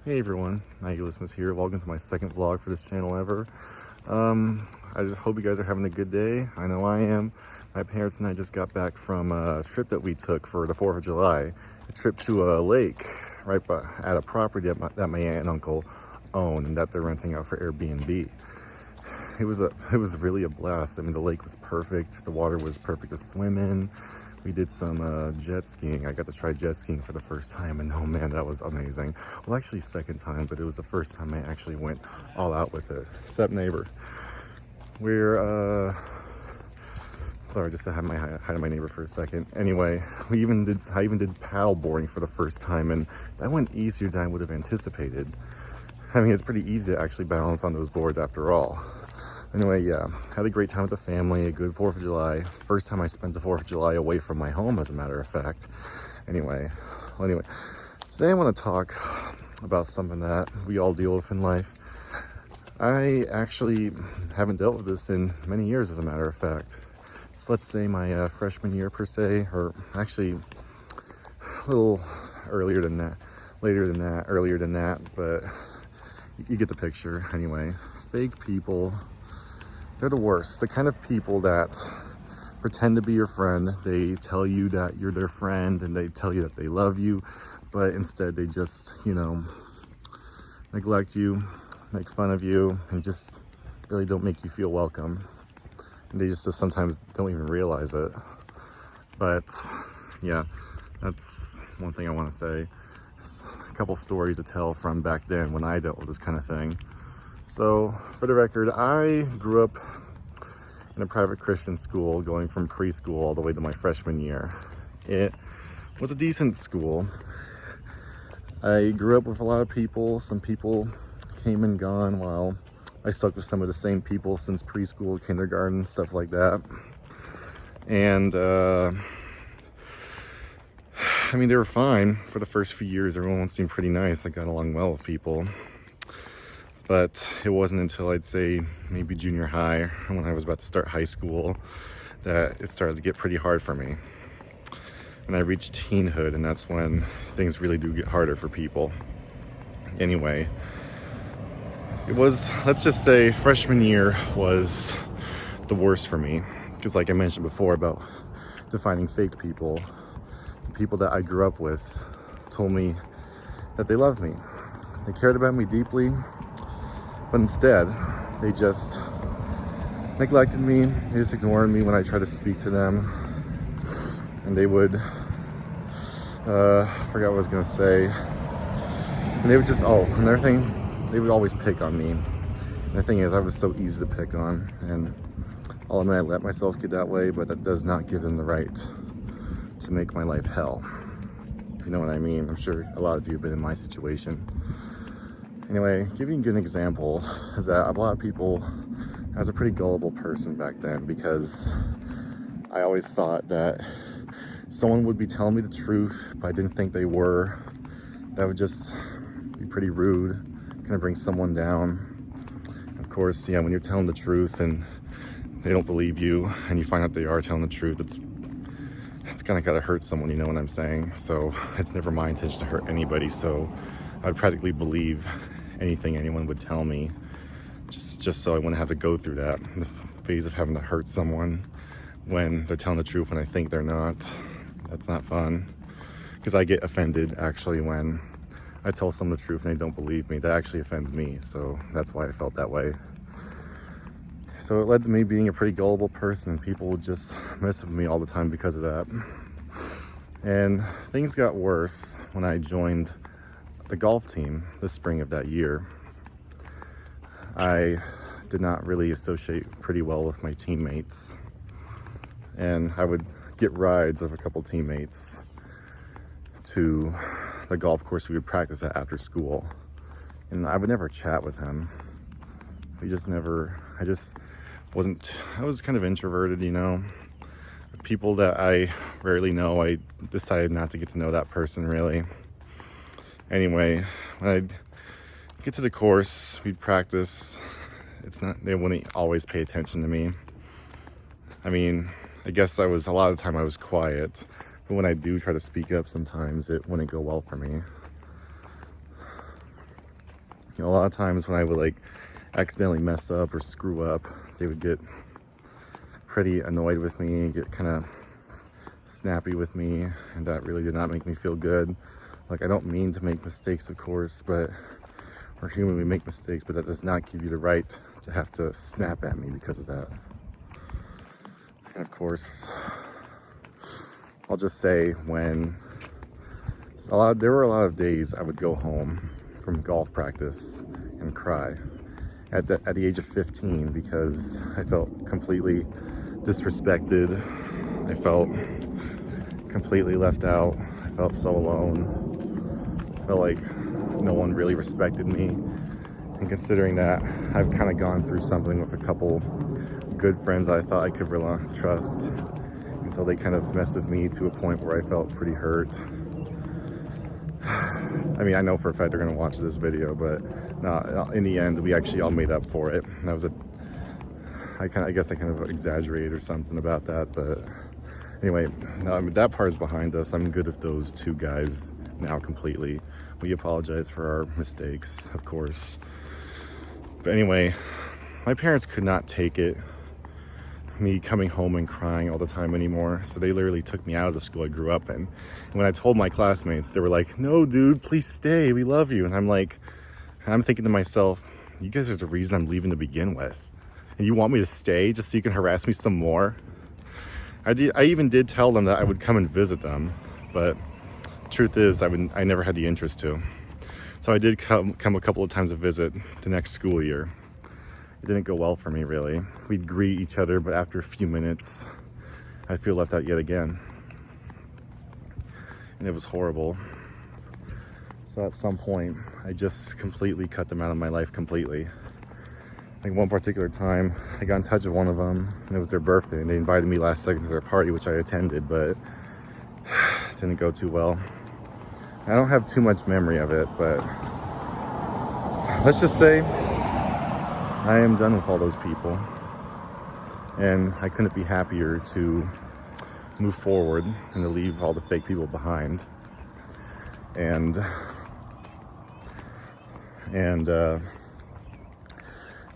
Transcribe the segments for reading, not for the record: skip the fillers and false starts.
Hey everyone, Nihilus here. Welcome to my second vlog for this channel ever. I just hope you guys are having a good day. I know I am. My parents and I just got back from a trip that we took for the 4th of July. A trip to a lake right at a property that my aunt and uncle own and that they're renting out for Airbnb. It was really a blast. I mean, the lake was perfect. The water was perfect to swim in. We did some jet skiing. I got to try jet skiing for the first time, and oh man, that was amazing. Well, actually second time, but it was the first time I actually went all out with it. Sup, neighbor? We're sorry, just to have hi to my neighbor for a second. Anyway, I even did paddle boarding for the first time, and that went easier than I would have anticipated. I mean, it's pretty easy to actually balance on those boards after all. Anyway, yeah, had a great time with the family, a good 4th of July. First time I spent the 4th of July away from my home, as a matter of fact. Anyway, today I want to talk about something that we all deal with in life. I actually haven't dealt with this in many years, as a matter of fact. So let's say my freshman year per se, or actually a little earlier than that, earlier than that, but you get the picture. Anyway, fake people. They're the worst. The kind of people that pretend to be your friend. They tell you that you're their friend and they tell you that they love you, but instead they just, neglect you, make fun of you, and just really don't make you feel welcome. And they just sometimes don't even realize it. But yeah, that's one thing I want to say. A couple stories to tell from back then when I dealt with this kind of thing. So, for the record, I grew up in a private Christian school, going from preschool all the way to my freshman year. It was a decent school. I grew up with a lot of people. Some people came and gone while I stuck with some of the same people since preschool, kindergarten, stuff like that. And, I mean, they were fine for the first few years. Everyone seemed pretty nice. I got along well with people. But it wasn't until I'd say maybe junior high, when I was about to start high school, that it started to get pretty hard for me. And I reached teenhood, and that's when things really do get harder for people. Anyway, it was, let's just say, freshman year was the worst for me. Because like I mentioned before about defining fake people, the people that I grew up with told me that they loved me. They cared about me deeply. But instead, they just neglected me. They just ignored me when I tried to speak to them. And they would, forgot what I was gonna say. And they would just, another thing, they would always pick on me. And the thing is, I was so easy to pick on. And I'll admit I let myself get that way, but that does not give them the right to make my life hell. If you know what I mean. I'm sure a lot of you have been in my situation. Anyway, giving you a good example is that a lot of people, I was a pretty gullible person back then because I always thought that someone would be telling me the truth, but I didn't think they were. That would just be pretty rude, kind of bring someone down. Of course, yeah, when you're telling the truth and they don't believe you and you find out they are telling the truth, it's kind of got to hurt someone, you know what I'm saying? So it's never my intention to hurt anybody, so I'd practically believe anything anyone would tell me, just so I wouldn't have to go through that, the phase of having to hurt someone when they're telling the truth when I think they're not. That's not fun, because I get offended actually when I tell someone the truth and they don't believe me. That actually offends me, so that's why I felt that way. So it led to me being a pretty gullible person. People would just mess with me all the time because of that. And things got worse when I joined the golf team this spring of that year. I did not really associate pretty well with my teammates, and I would get rides with a couple teammates to the golf course we would practice at after school, and I would never chat with him. I was kind of introverted, people that I rarely know. I decided not to get to know that person really. Anyway, when I'd get to the course, we'd practice. They wouldn't always pay attention to me. I mean, I guess a lot of the time I was quiet, but when I do try to speak up sometimes, it wouldn't go well for me. You know, a lot of times when I would like accidentally mess up or screw up, they would get pretty annoyed with me and get kind of snappy with me, and that really did not make me feel good. Like, I don't mean to make mistakes, of course, but we're human, we make mistakes, but that does not give you the right to have to snap at me because of that. And of course, I'll just say when there were a lot of days I would go home from golf practice and cry at the age of 15 because I felt completely disrespected. I felt completely left out. I felt so alone. I felt like no one really respected me. And considering that I've kind of gone through something with a couple good friends that I thought I could trust until they kind of messed with me to a point where I felt pretty hurt. I mean, I know for a fact they're gonna watch this video, but no, in the end, we actually all made up for it. And that was I guess I kind of exaggerated or something about that, but anyway, no, I mean, that part is behind us. I'm good with those two guys now completely. We apologize for our mistakes, of course. But anyway, my parents could not take it, me coming home and crying all the time anymore. So they literally took me out of the school I grew up in. And when I told my classmates, they were like, "No, dude, please stay. We love you." And I'm thinking to myself, you guys are the reason I'm leaving to begin with. And you want me to stay just so you can harass me some more? I even did tell them that I would come and visit them, but truth is, I never had the interest to. So I did come a couple of times to visit the next school year. It didn't go well for me, really. We'd greet each other, but after a few minutes, I feel left out yet again. And it was horrible. So at some point, I just completely cut them out of my life completely. Like one particular time, I got in touch with one of them, and it was their birthday, and they invited me last second to their party, which I attended, but it didn't go too well. I don't have too much memory of it, but let's just say I am done with all those people, and I couldn't be happier to move forward and to leave all the fake people behind. And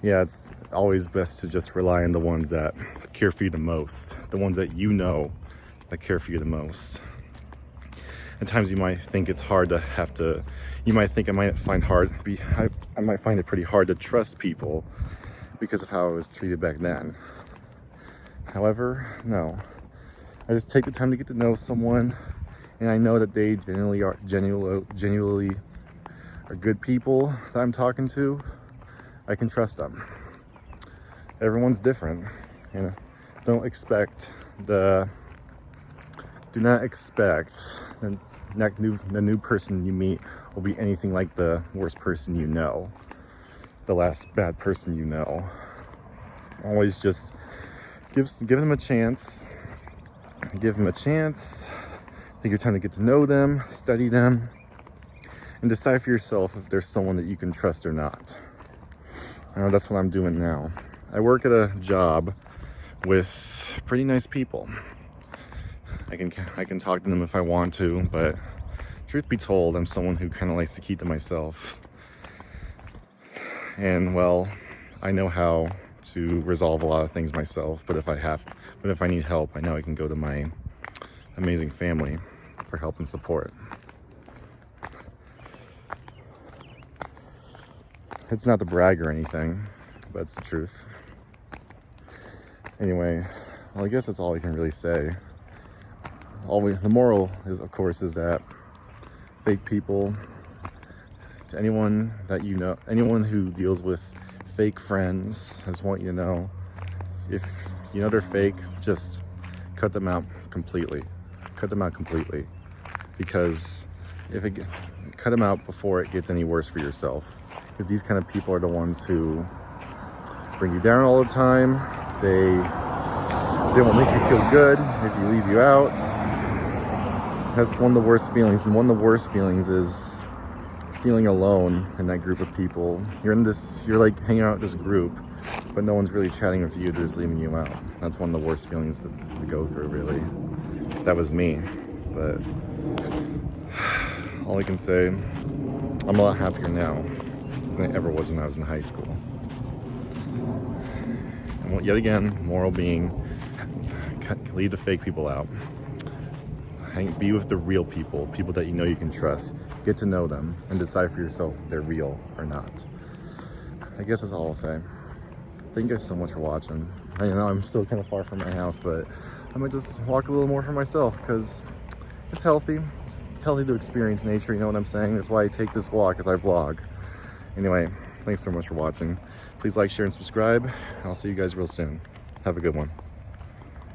yeah, it's always best to just rely on the ones that care for you the most, the ones that you know that care for you the most. At times you might think it's hard to you might think I might find it pretty hard to trust people because of how I was treated back then. However, no. I just take the time to get to know someone, and I know that they genuinely are good people that I'm talking to. I can trust them. Everyone's different, and do not expect the new person you meet will be anything like the worst person you know, the last bad person you know. Always just give them a chance. Give them a chance. Take your time to get to know them, study them, and decide for yourself if there's someone that you can trust or not. That's what I'm doing now. I work at a job with pretty nice people. I can talk to them if I want to, but truth be told, I'm someone who kind of likes to keep to myself. And well, I know how to resolve a lot of things myself, but if I need help, I know I can go to my amazing family for help and support. It's not to brag or anything, but it's the truth. Anyway, well, I guess that's all I can really say. The moral is, of course, is that fake people, to anyone that you know, anyone who deals with fake friends, I just want you to know, if you know they're fake, just cut them out completely. Cut them out completely. Because cut them out before it gets any worse for yourself. Because these kind of people are the ones who bring you down all the time. They will make you feel good if you leave you out. That's one of the worst feelings. And one of the worst feelings is feeling alone in that group of people. You're like hanging out with this group, but no one's really chatting with you, they're just leaving you out. That's one of the worst feelings to go through, really. That was me. But all I can say, I'm a lot happier now. than I ever was when I was in high school. And yet again, moral being, leave the fake people out. Be with the real people, people that you know you can trust. Get to know them and decide for yourself if they're real or not. I guess that's all I'll say. Thank you guys so much for watching. I know I'm still kind of far from my house, but I might just walk a little more for myself because it's healthy. It's healthy to experience nature, you know what I'm saying? That's why I take this walk as I vlog. Anyway, thanks so much for watching. Please like, share, and subscribe. I'll see you guys real soon. Have a good one.